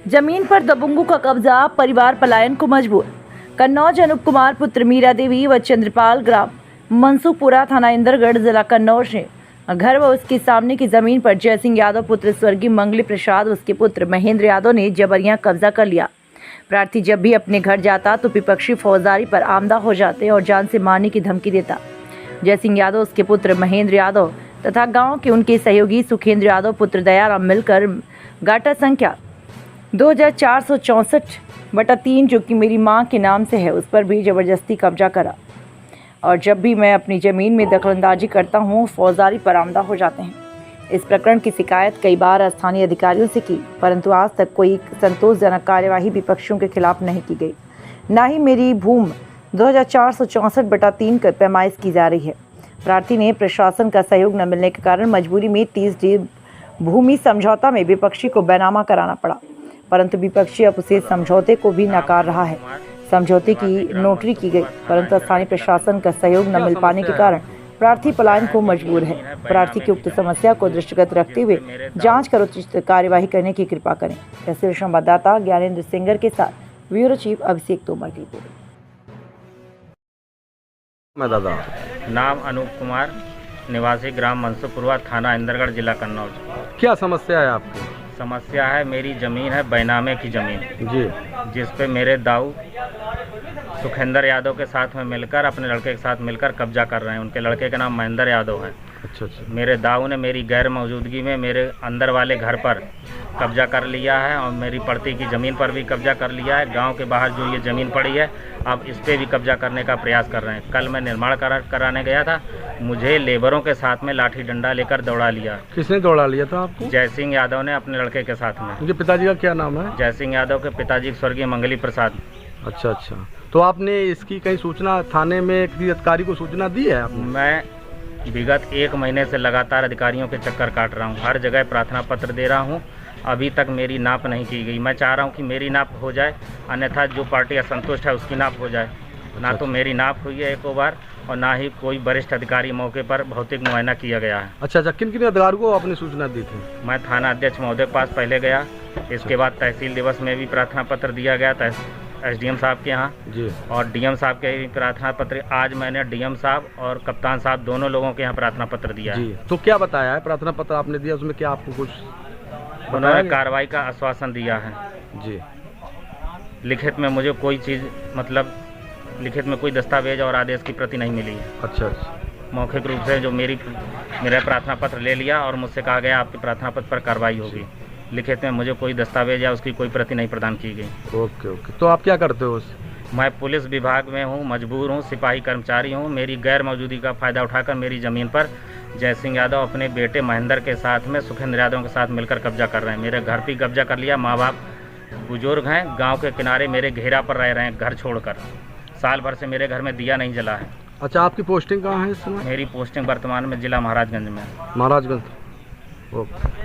जमीन पर दबंगों का कब्जा, परिवार पलायन को मजबूर। कन्नौज अनूप कुमार पुत्र मीरा देवी व चंद्रपाल ग्राम मनसुखपुरा थाना इंदरगढ़ जिला कन्नौज ने घर व उसके सामने की जमीन पर जय सिंह यादव पुत्र स्वर्गीय मंगली प्रसाद उसके पुत्र महेंद्र यादव ने जबरियां कब्जा कर लिया। प्रार्थी जब भी अपने घर जाता तो विपक्षी फौजदारी पर आमदा हो जाते और जान से मारने की धमकी देता। जय सिंह यादव उसके पुत्र महेंद्र यादव तथा गांव के उनके सहयोगी सुखेंद्र यादव पुत्र दयाराम मिलकर गाटा संख्या 2464/3 जो कि मेरी मां के नाम से है उस पर भी जबरदस्ती कब्जा करा। और जब भी मैं अपनी ज़मीन में दखलंदाजी करता हूं फौजदारी पर आमदा हो जाते हैं। इस प्रकरण की शिकायत कई बार स्थानीय अधिकारियों से की, परंतु आज तक कोई संतोषजनक कार्यवाही विपक्षियों के खिलाफ नहीं की गई। न ही मेरी भूमि 2464/3 पर पैमाइश की जा रही है। प्रार्थी ने प्रशासन का सहयोग न मिलने के कारण मजबूरी में 30 भूमि समझौता में विपक्षी को बैनामा कराना पड़ा, परंतु विपक्षी अब उसे समझौते को भी नकार रहा है। समझौते की नोटरी की गई, परंतु स्थानीय प्रशासन का सहयोग न मिल पाने के कारण प्रार्थी पलायन को मजबूर है। प्रार्थी की उक्त समस्या को दृष्टिगत रखते हुए जांच कर उचित कार्यवाही करने की कृपा करें। ऐसे संवाददाता ज्ञानेंद्र सिंगर के साथ ब्यूरो चीफ अभिषेक तोमर की रिपोर्ट। दादा नाम अनूप कुमार, निवासी ग्राम मनसुखपुरा थाना इंदरगढ़ जिला कन्नौज। क्या समस्या है आपकी? समस्या है मेरी ज़मीन है बैनामे की ज़मीन जी, जिस पे मेरे दाऊ सुखेंद्र यादव के साथ में मिलकर अपने लड़के के साथ मिलकर कब्जा कर रहे हैं। उनके लड़के का नाम महेंद्र यादव है। अच्छा अच्छा। मेरे दाऊ ने मेरी गैर मौजूदगी में मेरे अंदर वाले घर पर कब्जा कर लिया है और मेरी पड़ती की ज़मीन पर भी कब्जा कर लिया है। गांव के बाहर जो ये ज़मीन पड़ी है अब इस पर भी कब्जा करने का प्रयास कर रहे हैं। कल मैं निर्माण कराने गया था, मुझे लेबरों के साथ में लाठी डंडा लेकर दौड़ा लिया। किसने दौड़ा लिया था आपको? जय सिंह यादव ने अपने लड़के के साथ में। उनके पिताजी का क्या नाम है? जय सिंह यादव के पिताजी स्वर्गीय मंगली प्रसाद। अच्छा अच्छा। तो आपने इसकी कहीं सूचना थाने में किसी अधिकारी को सूचना दी है आपने? मैं विगत 1 महीने से लगातार अधिकारियों के चक्कर काट रहा हूँ, हर जगह प्रार्थना पत्र दे रहा हूँ, अभी तक मेरी नाप नहीं की गई। मैं चाह रहा हूँ कि मेरी नाप हो जाए, अन्यथा जो पार्टी असंतुष्ट है उसकी नाप हो जाए। ना तो मेरी नाप हुई है एक बार और ना ही कोई वरिष्ठ अधिकारी मौके पर भौतिक मुआयना किया गया है। अच्छा अच्छा। किन किन अधिकारियों को आपने सूचना दी थी? मैं थाना अध्यक्ष महोदय के पास पहले गया, इसके बाद तहसील दिवस में भी प्रार्थना पत्र दिया गया SDM साहब के यहाँ जी, और DM साहब के भी प्रार्थना पत्र। आज मैंने DM साहब और कप्तान साहब दोनों लोगों के यहाँ प्रार्थना पत्र दिया है। जी। तो क्या बताया है प्रार्थना पत्र आपने दिया, उसमें क्या आपको कुछ उन्होंने कार्रवाई का आश्वासन दिया है। जी। लिखित में मुझे कोई चीज़ मतलब लिखित में कोई दस्तावेज और आदेश की प्रति नहीं मिली है। अच्छा अच्छा। मौखिक रूप से जो मेरा प्रार्थना पत्र ले लिया और मुझसे कहा गया आपके प्रार्थना पत्र पर कार्रवाई होगी। लिखित में मुझे कोई दस्तावेज या उसकी कोई प्रति नहीं प्रदान की गई। Okay okay. तो आप क्या करते हो? मैं पुलिस विभाग में हूँ, मजबूर हूँ, सिपाही कर्मचारी हूँ। मेरी गैर मौजूदगी का फ़ायदा उठाकर मेरी ज़मीन पर जय सिंह यादव अपने बेटे महेंद्र के साथ में सुखेंद्र यादव के साथ मिलकर कब्जा कर रहे हैं। मेरे घर पर कब्जा कर लिया। माँ बाप बुजुर्ग हैं, गाँव के किनारे मेरे घेरा पर रह रहे हैं घर छोड़कर। साल भर से मेरे घर में दिया नहीं जला है। अच्छा, आपकी पोस्टिंग कहाँ है इस समय? मेरी पोस्टिंग वर्तमान में जिला महाराजगंज में। महाराजगंज। ओके।